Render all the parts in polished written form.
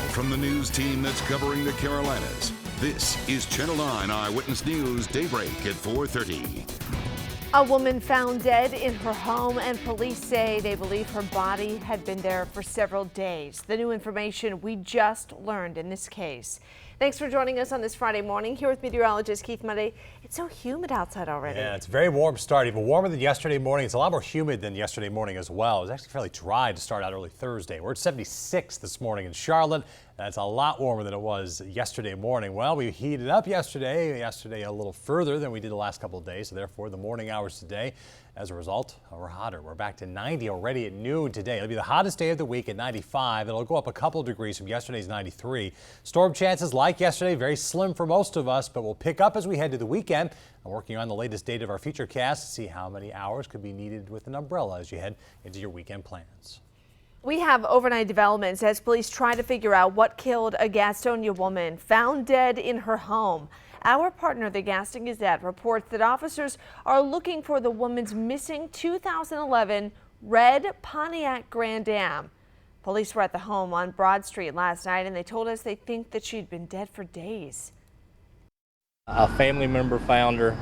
from the news team that's covering the Carolinas, this is Channel 9 Eyewitness News Daybreak at 4:30. A woman found dead in her home, and police say they believe her body had been there for several days. The new information we just learned in this case. Thanks for joining us on this Friday morning. Here with meteorologist Keith Monday. It's so humid outside already. Yeah, it's a very warm start, even warmer than yesterday morning. It's a lot more humid than yesterday morning as well. It was actually fairly dry to start out early Thursday. We're at 76 this morning in Charlotte. That's a lot warmer than it was yesterday morning. Well, we heated up yesterday a little further than we did the last couple of days. So therefore, the morning hours today, as a result, we're hotter. We're back to 90 already at noon today. It'll be the hottest day of the week at 95. It'll go up a couple degrees from yesterday's 93. Storm chances like yesterday, very slim for most of us, but we'll pick up as we head to the weekend. I'm working on the latest date of our Futurecast to see how many hours could be needed with an umbrella as you head into your weekend plans. We have overnight developments as police try to figure out what killed a Gastonia woman found dead in her home. Our partner, the Gaston Gazette, reports that officers are looking for the woman's missing 2011 red Pontiac Grand Am. Police were at the home on Broad Street last night, and they told us they think that she'd been dead for days. A family member found her.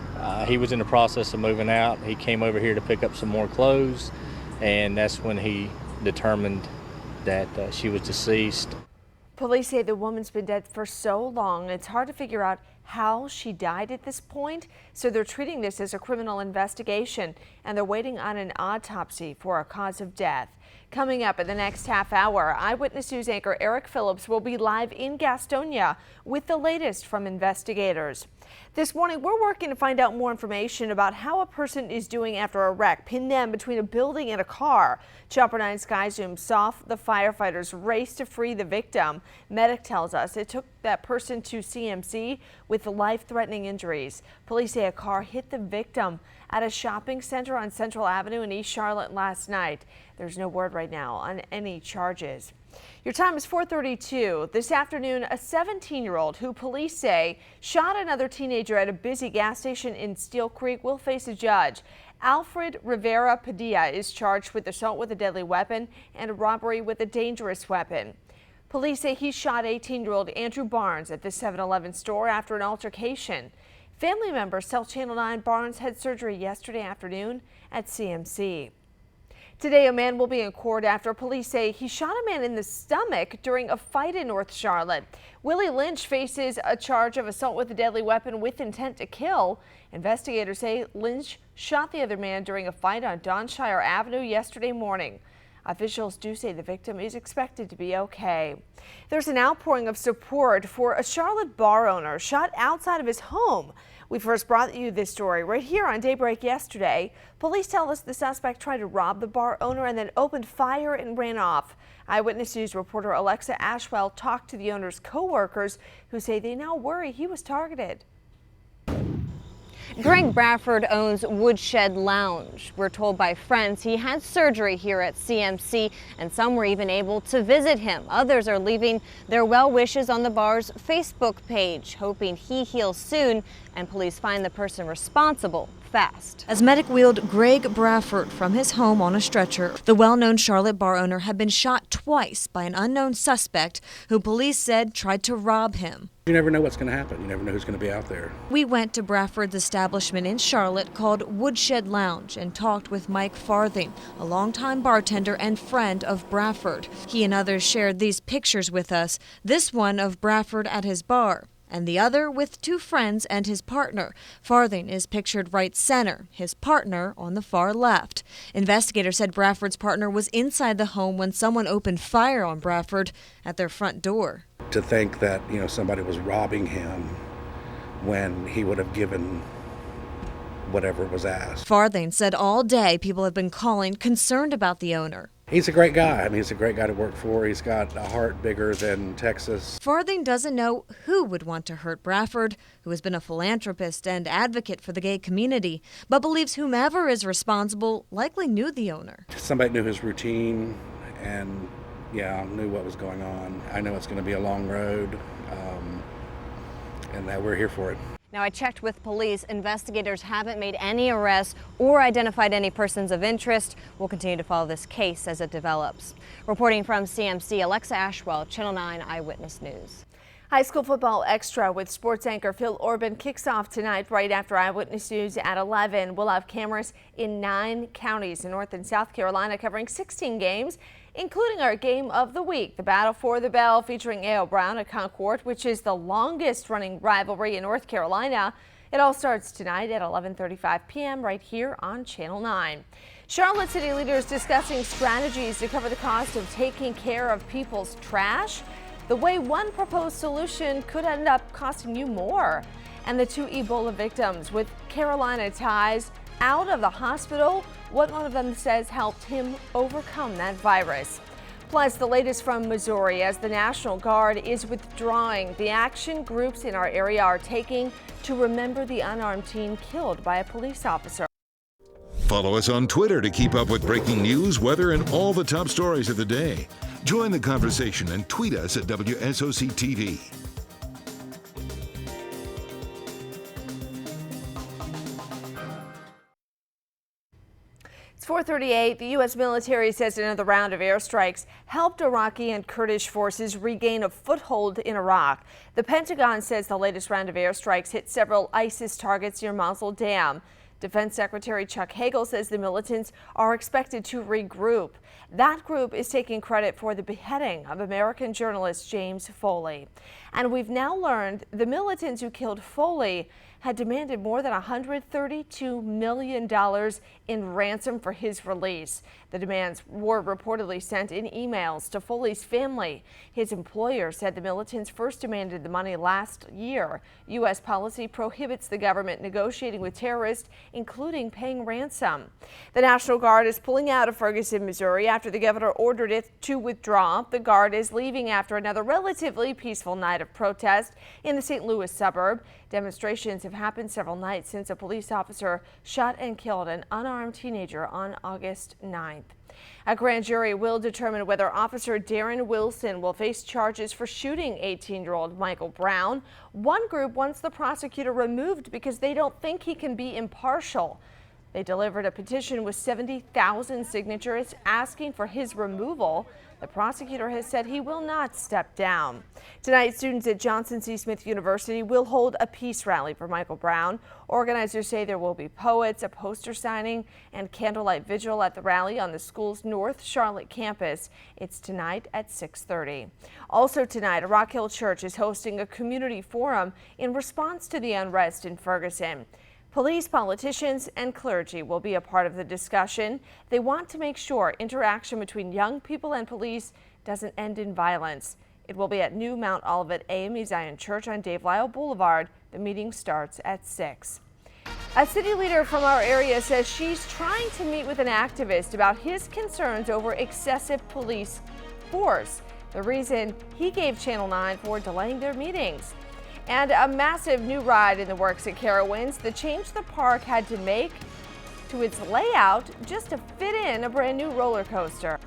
He was in the process of moving out. He came over here to pick up some more clothes, and that's when he determined that she was deceased. Police say the woman's been dead for so long, it's hard to figure out how she died at this point, so they're treating this as a criminal investigation, and they're waiting on an autopsy for a cause of death. Coming up in the next half hour, Eyewitness News anchor Eric Phillips will be live in Gastonia with the latest from investigators. This morning, we're working to find out more information about how a person is doing after a wreck pinned them between a building and a car. Chopper 9 Sky Zoom saw the firefighters race to free the victim. Medic tells us it took that person to CMC with life-threatening injuries. Police say a car hit the victim at a shopping center on Central Avenue in East Charlotte last night. There's no word right now on any charges. Your time is 4:32. This afternoon, a 17-year-old who police say shot another teenager at a busy gas station in Steel Creek will face a judge. Alfred Rivera Padilla is charged with assault with a deadly weapon and robbery with a dangerous weapon. Police say he shot 18-year-old Andrew Barnes at the 7-Eleven store after an altercation. Family members tell Channel 9 Barnes had surgery yesterday afternoon at CMC. Today, a man will be in court after police say he shot a man in the stomach during a fight in North Charlotte. Willie Lynch faces a charge of assault with a deadly weapon with intent to kill. Investigators say Lynch shot the other man during a fight on Donshire Avenue yesterday morning. Officials do say the victim is expected to be okay. There's an outpouring of support for a Charlotte bar owner shot outside of his home. We first brought you this story right here on Daybreak yesterday. Police tell us the suspect tried to rob the bar owner and then opened fire and ran off. Eyewitness News reporter Alexa Ashwell talked to the owner's co-workers who say they now worry he was targeted. Greg Bradford owns Woodshed Lounge. We're told by friends he had surgery here at CMC, and some were even able to visit him. Others are leaving their well wishes on the bar's Facebook page, hoping he heals soon and police find the person responsible fast. As medic wheeled Greg Bradford from his home on a stretcher, the well-known Charlotte bar owner had been shot twice by an unknown suspect who police said tried to rob him. You never know what's going to happen. You never know who's going to be out there. We went to Bradford's establishment in Charlotte called Woodshed Lounge and talked with Mike Farthing, a longtime bartender and friend of Bradford. He and others shared these pictures with us, this one of Bradford at his bar, and the other with two friends and his partner. Farthing is pictured right center, his partner on the far left. Investigators said Bradford's partner was inside the home when someone opened fire on Bradford at their front door. To think that, somebody was robbing him when he would have given whatever was asked. Farthing said all day people have been calling concerned about the owner. He's a great guy. He's a great guy to work for. He's got a heart bigger than Texas. Farthing doesn't know who would want to hurt Bradford, who has been a philanthropist and advocate for the gay community, but believes whomever is responsible likely knew the owner. Somebody knew his routine and knew what was going on. I know it's going to be a long road, and that we're here for it. Now, I checked with police. Investigators haven't made any arrests or identified any persons of interest. We'll continue to follow this case as it develops. Reporting from CMC, Alexa Ashwell, Channel 9 Eyewitness News. High school football extra with sports anchor Phil Orban kicks off tonight right after Eyewitness News at 11. We'll have cameras in 9 counties in North and South Carolina covering 16 games, including our game of the week, the Battle for the Bell, featuring A.O. Brown at Concord, which is the longest running rivalry in North Carolina. It all starts tonight at 11:35 p.m. right here on Channel 9. Charlotte city leaders discussing strategies to cover the cost of taking care of people's trash. The way one proposed solution could end up costing you more. And the 2 Ebola victims with Carolina ties out of the hospital, what one of them says helped him overcome that virus. Plus, the latest from Missouri as the National Guard is withdrawing. The action groups in our area are taking to remember the unarmed teen killed by a police officer. Follow us on Twitter to keep up with breaking news, weather, and all the top stories of the day. Join the conversation and tweet us at WSOC-TV. It's 4:38. The U.S. military says another round of airstrikes helped Iraqi and Kurdish forces regain a foothold in Iraq. The Pentagon says the latest round of airstrikes hit several ISIS targets near Mosul Dam. Defense Secretary Chuck Hagel says the militants are expected to regroup. That group is taking credit for the beheading of American journalist James Foley. And we've now learned the militants who killed Foley had demanded more than $132 million in ransom for his release. The demands were reportedly sent in emails to Foley's family. His employer said the militants first demanded the money last year. U.S. policy prohibits the government negotiating with terrorists, including paying ransom. The National Guard is pulling out of Ferguson, Missouri after the governor ordered it to withdraw. The Guard is leaving after another relatively peaceful night of protest in the St. Louis suburb. Demonstrations have happened several nights since a police officer shot and killed an unarmed teenager on August 9th. A grand jury will determine whether Officer Darren Wilson will face charges for shooting 18-year-old Michael Brown. One group wants the prosecutor removed because they don't think he can be impartial. They delivered a petition with 70,000 signatures asking for his removal. The prosecutor has said he will not step down. Tonight, students at Johnson C. Smith University will hold a peace rally for Michael Brown. Organizers say there will be poets, a poster signing, and candlelight vigil at the rally on the school's North Charlotte campus. It's tonight at 6:30. Also tonight, a Rock Hill Church is hosting a community forum in response to the unrest in Ferguson. Police, politicians, and clergy will be a part of the discussion. They want to make sure interaction between young people and police doesn't end in violence. It will be at New Mount Olivet AME Zion Church on Dave Lyle Boulevard. The meeting starts at 6. A city leader from our area says she's trying to meet with an activist about his concerns over excessive police force. The reason he gave Channel 9 for delaying their meetings. And a massive new ride in the works at Carowinds. The change the park had to make to its layout just to fit in a brand new roller coaster.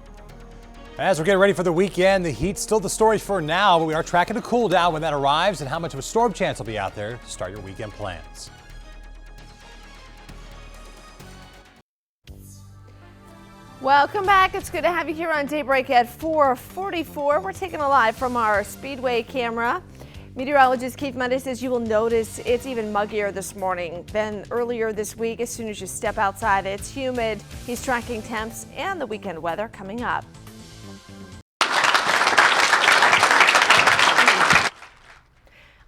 As we're getting ready for the weekend, the heat's still the story for now, but we are tracking a cool down when that arrives and how much of a storm chance will be out there to start your weekend plans. Welcome back. It's good to have you here on Daybreak at 4:44. We're taking a live from our Speedway camera. Meteorologist Keith Mendes says you will notice it's even muggier this morning than earlier this week. As soon as you step outside, it's humid. He's tracking temps and the weekend weather coming up.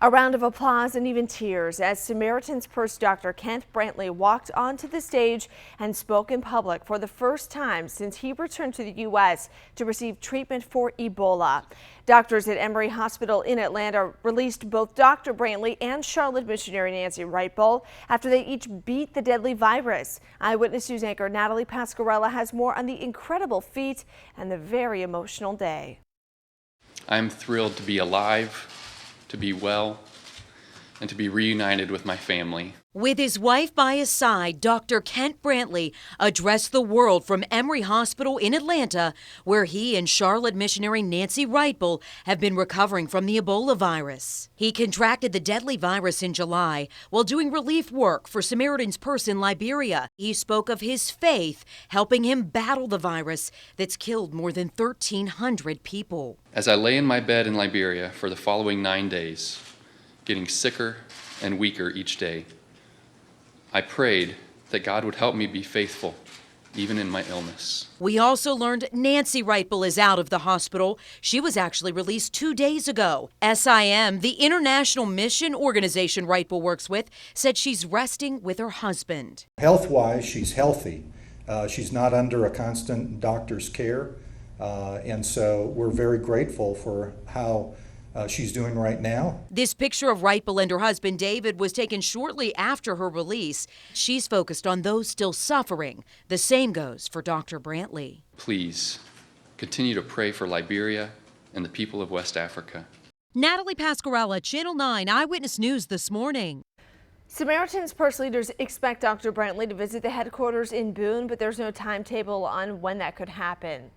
A round of applause and even tears as Samaritan's Purse doctor Kent Brantley walked onto the stage and spoke in public for the first time since he returned to the U.S. to receive treatment for Ebola. Doctors at Emory Hospital in Atlanta released both Dr. Brantley and Charlotte missionary Nancy Wrightbull after they each beat the deadly virus. Eyewitness News anchor Natalie Pasquarella has more on the incredible feat and the very emotional day. I'm thrilled to be alive, to be well, and to be reunited with my family. With his wife by his side, Dr. Kent Brantley addressed the world from Emory Hospital in Atlanta, where he and Charlotte missionary Nancy Wrightbull have been recovering from the Ebola virus. He contracted the deadly virus in July while doing relief work for Samaritan's Purse in Liberia. He spoke of his faith helping him battle the virus that's killed more than 1,300 people. As I lay in my bed in Liberia for the following 9 days, getting sicker and weaker each day, I prayed that God would help me be faithful, even in my illness. We also learned Nancy Wrightbull is out of the hospital. She was actually released 2 days ago. SIM, the international mission organization Wrightbull works with, said she's resting with her husband. Health-wise, she's healthy. She's not under a constant doctor's care, and so we're very grateful for how she's doing right now. This picture of Wrightbull and her husband David was taken shortly after her release. She's focused on those still suffering. The same goes for Dr. Brantley. Please continue to pray for Liberia and the people of West Africa. Natalie Pasquarella, Channel 9 Eyewitness News this morning. Samaritan's Purse leaders expect Dr. Brantley to visit the headquarters in Boone, but there's no timetable on when that could happen.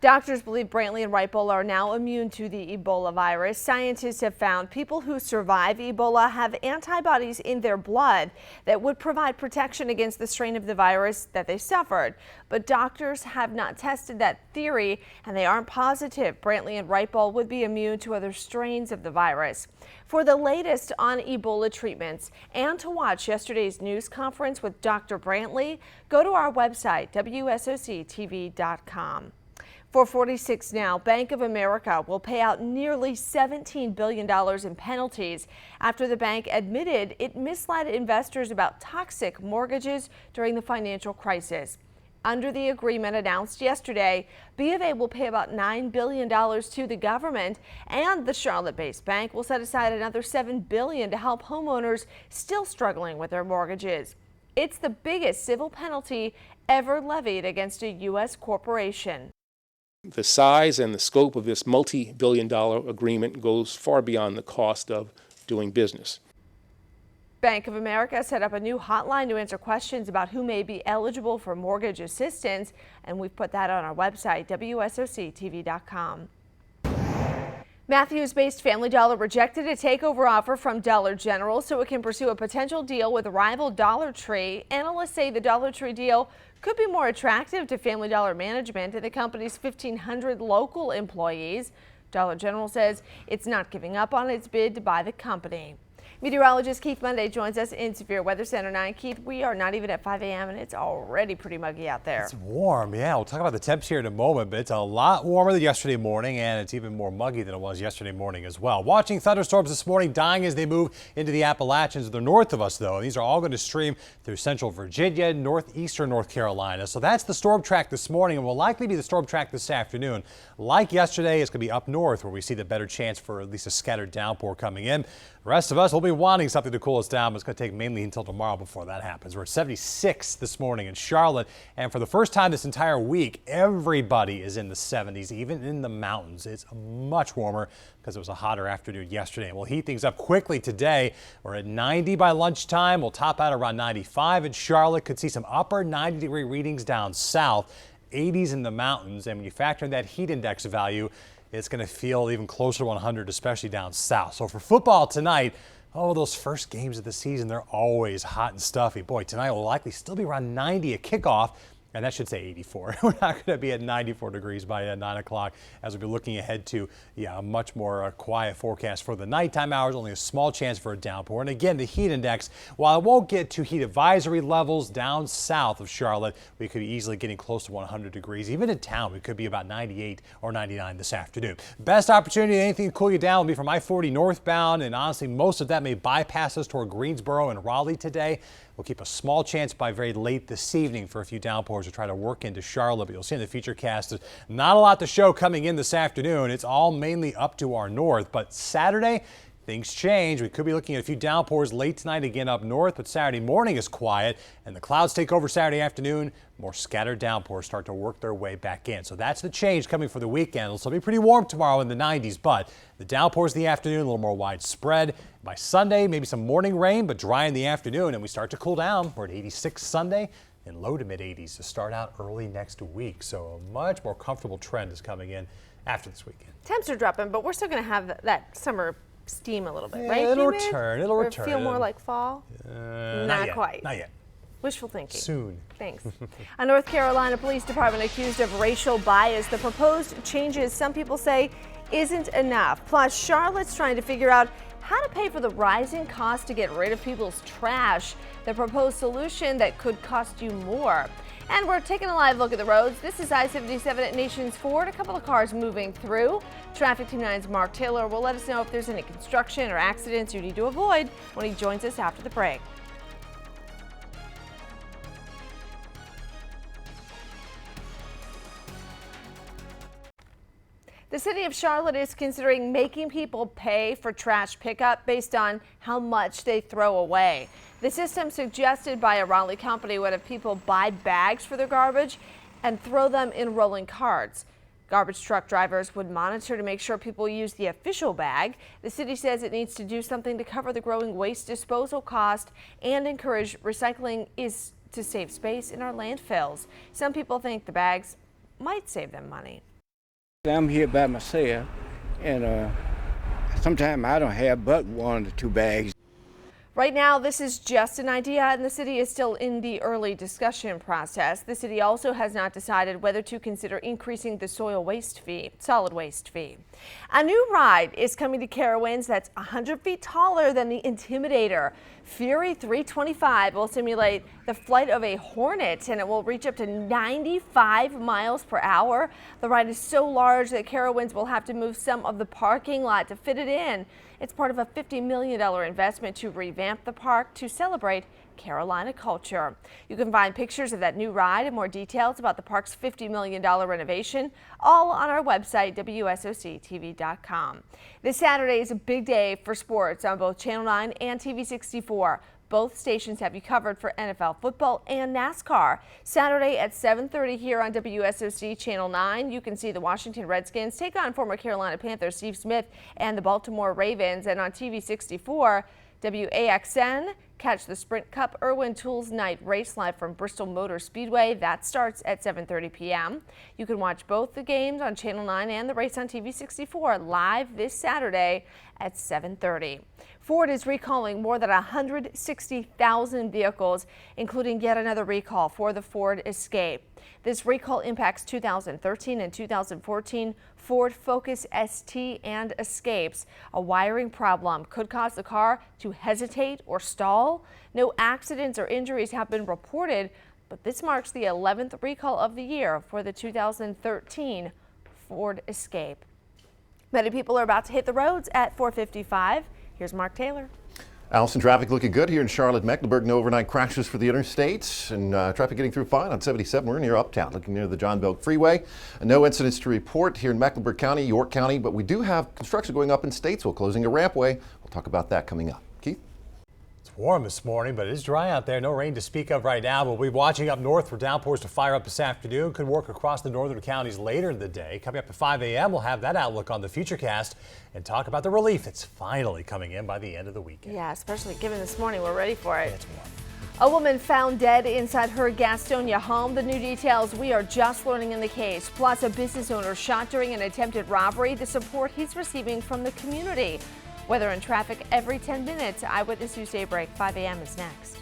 Doctors believe Brantley and Wrightbull are now immune to the Ebola virus. Scientists have found people who survive Ebola have antibodies in their blood that would provide protection against the strain of the virus that they suffered. But doctors have not tested that theory, and they aren't positive Brantley and Wrightbull would be immune to other strains of the virus. For the latest on Ebola treatments and to watch yesterday's news conference with Dr. Brantley, go to our website, WSOC-TV.com. 4:46 now, Bank of America will pay out nearly $17 billion in penalties after the bank admitted it misled investors about toxic mortgages during the financial crisis. Under the agreement announced yesterday, B of A will pay about $9 billion to the government, and the Charlotte-based bank will set aside another $7 billion to help homeowners still struggling with their mortgages. It's the biggest civil penalty ever levied against a U.S. corporation. The size and the scope of this multi-billion-dollar agreement goes far beyond the cost of doing business. Bank of America set up a new hotline to answer questions about who may be eligible for mortgage assistance, and we've put that on our website, WSOC-TV.com. Matthews-based Family Dollar rejected a takeover offer from Dollar General so it can pursue a potential deal with rival Dollar Tree. Analysts say the Dollar Tree deal could be more attractive to Family Dollar management and the company's 1,500 local employees. Dollar General says it's not giving up on its bid to buy the company. Meteorologist Keith Monday joins us in Severe Weather Center 9. Keith, we are not even at 5 a.m. and it's already pretty muggy out there. It's warm, yeah. We'll talk about the temps here in a moment, but it's a lot warmer than yesterday morning, and it's even more muggy than it was yesterday morning as well. Watching thunderstorms this morning dying as they move into the Appalachians. They're north of us, though. These are all going to stream through central Virginia, northeastern North Carolina. So that's the storm track this morning, and will likely be the storm track this afternoon. Like yesterday, it's going to be up north where we see the better chance for at least a scattered downpour coming in. The rest of us will be wanting something to cool us down, but it's going to take mainly until tomorrow before that happens. We're at 76 this morning in Charlotte, and for the first time this entire week, everybody is in the 70s, even in the mountains. It's much warmer because it was a hotter afternoon yesterday. We'll heat things up quickly today. We're at 90 by lunchtime. We'll top out around 95 in Charlotte. Could see some upper 90-degree readings down south, 80s in the mountains, and when you factor in that heat index value, it's going to feel even closer to 100, especially down south. So for football tonight, oh, those first games of the season, they're always hot and stuffy. Boy, tonight will likely still be around 90 at kickoff, and that should say 84. We're not going to be at 94 degrees by 9 o'clock as we'll be looking ahead to a much more quiet forecast for the nighttime hours, only a small chance for a downpour. And again, the heat index, while it won't get to heat advisory levels down south of Charlotte, we could be easily getting close to 100 degrees. Even in town, we could be about 98 or 99 this afternoon. Best opportunity, anything to cool you down, will be from I-40 northbound, and honestly, most of that may bypass us toward Greensboro and Raleigh today. We'll keep a small chance by very late this evening for a few downpours to try to work into Charlotte, but you'll see in the future cast, not a lot to show coming in this afternoon. It's all mainly up to our north, but Saturday, Things change. We could be looking at a few downpours late tonight again up north, but Saturday morning is quiet and the clouds take over Saturday afternoon. More scattered downpours start to work their way back in. So that's the change coming for the weekend. It'll still be pretty warm tomorrow in the 90s, but the downpours in the afternoon a little more widespread. By Sunday, maybe some morning rain, but dry in the afternoon, and we start to cool down. We're at 86 Sunday and low to mid 80s to start out early next week. So a much more comfortable trend is coming in after this weekend. Temps are dropping, but we're still going to have that summer steam a little bit, Yeah, right? it'll Humid? return. It'll Or return. feel more like fall? Not yet. Quite. Not yet. Wishful thinking. Soon. Thanks. A North Carolina Police Department accused of racial bias. The proposed changes, some people say, isn't enough. Plus, Charlotte's trying to figure out how to pay for the rising cost to get rid of people's trash. The proposed solution that could cost you more. And we're taking a live look at the roads. This is I-77 at Nations Ford. A couple of cars moving through. Traffic Team 9's Mark Taylor will let us know if there's any construction or accidents you need to avoid when he joins us after the break. The city of Charlotte is considering making people pay for trash pickup based on how much they throw away. The system suggested by a Raleigh company would have people buy bags for their garbage and throw them in rolling carts. Garbage truck drivers would monitor to make sure people use the official bag. The city says it needs to do something to cover the growing waste disposal cost and encourage recycling is to save space in our landfills. Some people think the bags might save them money. I'm here by myself, and sometimes I don't have but 1 or 2 bags. Right now, this is just an idea, and the city is still in the early discussion process. The city also has not decided whether to consider increasing the solid waste fee. A new ride is coming to Carowinds that's 100 feet taller than the Intimidator. Fury 325 will simulate the flight of a Hornet, and it will reach up to 95 miles per hour. The ride is so large that Carowinds will have to move some of the parking lot to fit it in. It's part of a $50 million investment to revamp the park to celebrate Carolina culture. You can find pictures of that new ride and more details about the park's $50 million renovation all on our website, WSOC-TV.com. This Saturday is a big day for sports on both Channel 9 and TV 64. Both stations have you covered for NFL football and NASCAR. Saturday at 7:30 here on WSOC Channel 9, you can see the Washington Redskins take on former Carolina Panther Steve Smith and the Baltimore Ravens. And on TV 64, WAXN, catch the Sprint Cup Irwin Tools Night Race live from Bristol Motor Speedway. That starts at 7:30 p.m. You can watch both the games on Channel 9 and the race on TV 64 live this Saturday at 7:30. Ford is recalling more than 160,000 vehicles, including yet another recall for the Ford Escape. This recall impacts 2013 and 2014 Ford Focus ST and Escapes. A wiring problem could cause the car to hesitate or stall. No accidents or injuries have been reported, but this marks the 11th recall of the year for the 2013 Ford Escape. Many people are about to hit the roads at 4:55. Here's Mark Taylor. Allison, traffic looking good here in Charlotte, Mecklenburg. No overnight crashes for the interstates, and traffic getting through fine on 77. We're near Uptown, looking near the John Belk Freeway. No incidents to report here in Mecklenburg County, York County, but we do have construction going up in Statesville, closing a rampway. We'll talk about that coming up. Keith? It's warm this morning, but it is dry out there. No rain to speak of right now. We'll be watching up north for downpours to fire up this afternoon. Could work across the northern counties later in the day. Coming up at 5 a.m., we'll have that outlook on the Futurecast and talk about the relief that's finally coming in by the end of the weekend. Yeah, especially given this morning, we're ready for it. It's warm. A woman found dead inside her Gastonia home. The new details we are just learning in the case. Plus, a business owner shot during an attempted robbery. The support he's receiving from the community. Weather and traffic every 10 minutes. Eyewitness News Daybreak, 5 a.m. is next.